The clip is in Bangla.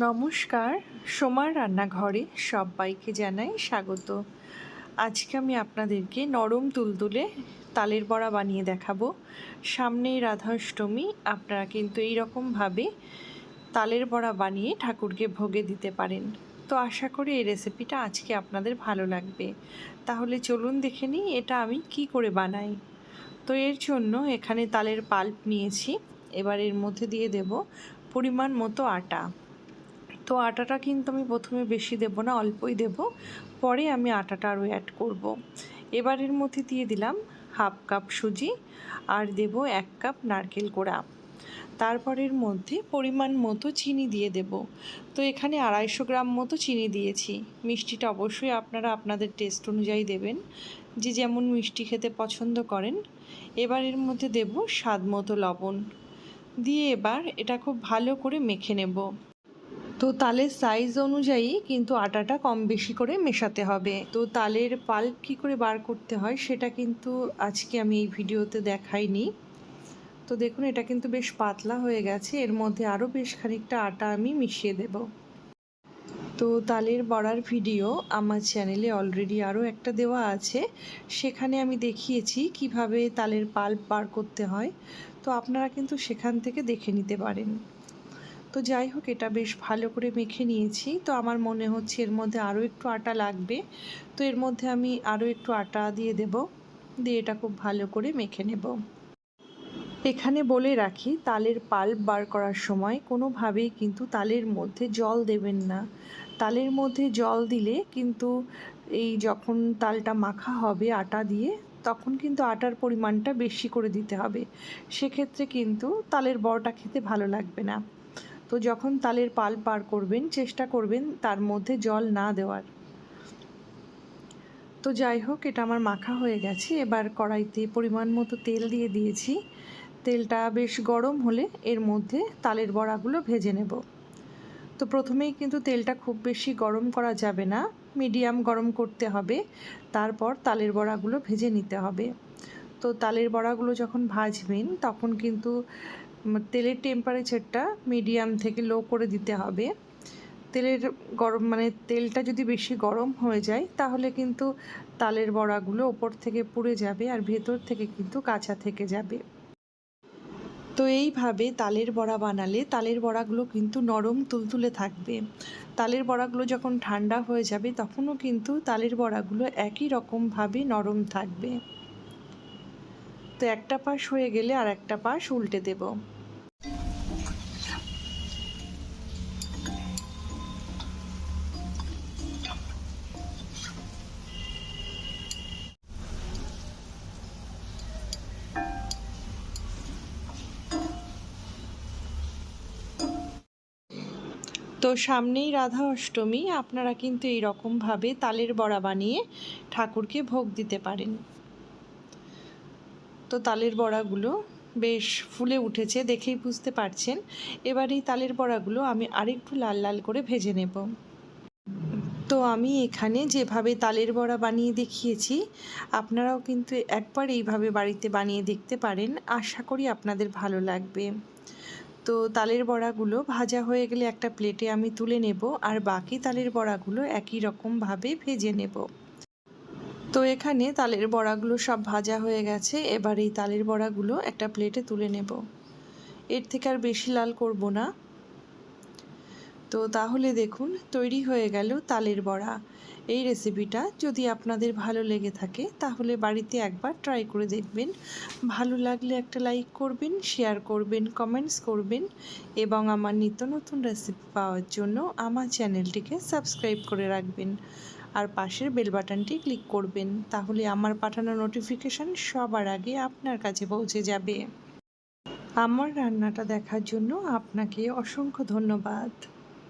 নমস্কার, সোমার রান্নাঘরে সবাইকে জানাই স্বাগত। আজকে আমি আপনাদেরকে নরম তুলতুলে তালের বড়া বানিয়ে দেখাবো। সামনেই রাধাষ্টমী, আপনারা কিন্তু এই রকমভাবে তালের বড়া বানিয়ে ঠাকুরকে ভোগে দিতে পারেন। তো আশা করি এই রেসিপিটা আজকে আপনাদের ভালো লাগবে। তাহলে চলুন দেখে নিই এটা আমি কি করে বানাই। তো এর জন্য এখানে তালের পাল্প নিয়েছি। এবার এর মধ্যে দিয়ে দেব পরিমাণ মতো আটা। তো আটাটা কিন্তু আমি প্রথমে বেশি দেব না, অল্পই দেব, পরে আমি আটাটা আরও অ্যাড করব। এবার এর মধ্যে দিয়ে দিলাম হাফ কাপ সুজি আর দেব 1 কাপ নারকেল কোড়া। তারপরের মধ্যে পরিমাণ মতো চিনি দিয়ে দেব। তো এখানে 250 গ্রাম মতো চিনি দিয়েছি। মিষ্টিটা অবশ্যই আপনারা আপনাদের টেস্ট অনুযায়ী দেবেন, যে যেমন মিষ্টি খেতে পছন্দ করেন। এবার এর মধ্যে দেব স্বাদ মতো লবণ দিয়ে এবার এটা খুব ভালো করে মেখে নেব। তো তালের সাইজ অনুযায়ী কিন্তু আটাটা কম বেশি করে মেশাতে হবে। তো তালের পাল্প কী করে বার করতে হয় সেটা কিন্তু আজকে আমি এই ভিডিওতে দেখাইনি। তো দেখুন এটা কিন্তু বেশ পাতলা হয়ে গেছে। এর মধ্যে আরও বেশ খানিকটা আটা আমি মিশিয়ে দেব। তো তালের বড়ার ভিডিও আমার চ্যানেলে অলরেডি আরও একটা দেওয়া আছে, সেখানে আমি দেখিয়েছি কিভাবে তালের পাল্প বার করতে হয়। তো আপনারা কিন্তু সেখান থেকে দেখে নিতে পারেন। তো যাই হোক, এটা বেশ ভালো করে মেখে নিয়েছি। তো আমার মনে হচ্ছে এর মধ্যে আরও একটু আটা লাগবে। তো এর মধ্যে আমি আরও একটু আটা দিয়ে দেব, দিয়ে এটা খুব ভালো করে মেখে নেব। এখানে বলে রাখি, তালের পাল্প বার করার সময় কোনোভাবেই কিন্তু তালের মধ্যে জল দেবেন না। তালের মধ্যে জল দিলে কিন্তু এই যখন তালটা মাখা হবে আটা দিয়ে, তখন কিন্তু আটার পরিমাণটা বেশি করে দিতে হবে। সেক্ষেত্রে কিন্তু তালের বড়াটা খেতে ভালো লাগবে না। তো যখন তালের পাল্প বার করবেন চেষ্টা করবেন তার মধ্যে জল না দেওয়ার। তো যাই হোক, এটা আমার মাখা হয়ে গেছে। এবার কড়াইতে পরিমাণ মতো তেল দিয়ে দিয়েছি। তেলটা বেশ গরম হলে এর মধ্যে তালের বড়াগুলো ভেজে নেব। তো প্রথমেই কিন্তু তেলটা খুব বেশি গরম করা যাবে না, মিডিয়াম গরম করতে হবে। তারপর তালের বড়াগুলো ভেজে নিতে হবে। তো তালের বড়াগুলো যখন ভাজবেন তখন কিন্তু তেলের টেম্পারেচারটা মিডিয়াম থেকে লো করে দিতে হবে। তেলের গরম তেলটা যদি বেশি গরম হয়ে যায় তাহলে কিন্তু তালের বড়াগুলো ওপর থেকে পুড়ে যাবে আর ভেতর থেকে কিন্তু কাঁচা থেকে যাবে। তো এইভাবে তালের বড়া বানালে তালের বড়াগুলো কিন্তু নরম তুলতুলে থাকবে। তালের বড়াগুলো যখন ঠান্ডা হয়ে যাবে তখনও কিন্তু তালের বড়াগুলো একই রকমভাবে নরম থাকবে। তো একটা পাশ হয়ে গেলে আর একটা পাশ উল্টে দেব। তো সামনেই রাধা অষ্টমী, আপনারা কিন্তু এই রকমভাবে তালের বড়া বানিয়ে ঠাকুরকে ভোগ দিতে পারেন। তো তালের বড়াগুলো বেশ ফুলে উঠেছে, দেখেই বুঝতে পারছেন। এবার এই তালের বড়াগুলো আমি আরেকটু লাল লাল করে ভেজে নেব। তো আমি এখানে যেভাবে তালের বড়া বানিয়ে দেখিয়েছি, আপনারাও কিন্তু একবার এইভাবে বাড়িতে বানিয়ে দেখতে পারেন। আশা করি আপনাদের ভালো লাগবে। তো তালের বড়াগুলো ভাজা হয়ে গেলে একটা প্লেটে আমি তুলে নেব, আর বাকি তালের বড়াগুলো একই রকমভাবে ভেজে নেব। তো এখানে তালের বড়াগুলো সব ভাজা হয়ে গেছে। এবার এই তালের বড়াগুলো একটা প্লেটে তুলে নেব। এর থেকে আর বেশি লাল করব না। তো তাহলে দেখুন তৈরি হয়ে গেল তালের বড়া। এই রেসিপিটা যদি আপনাদের ভালো লেগে থাকে তাহলে বাড়িতে একবার ট্রাই করে দেখবেন। ভালো লাগলে একটা লাইক করবেন, শেয়ার করবেন, কমেন্টস করবেন এবং আমার নিত্য নতুন রেসিপি পাওয়ার জন্য আমার চ্যানেলটিকে সাবস্ক্রাইব করে রাখবেন আর পাশের বেল বাটনটি ক্লিক করবেন। তাহলে আমার পাঠানো নোটিফিকেশান সবার আগে আপনার কাছে পৌঁছে যাবে। আমার রান্নাটা দেখার জন্য আপনাকে অসংখ্য ধন্যবাদ।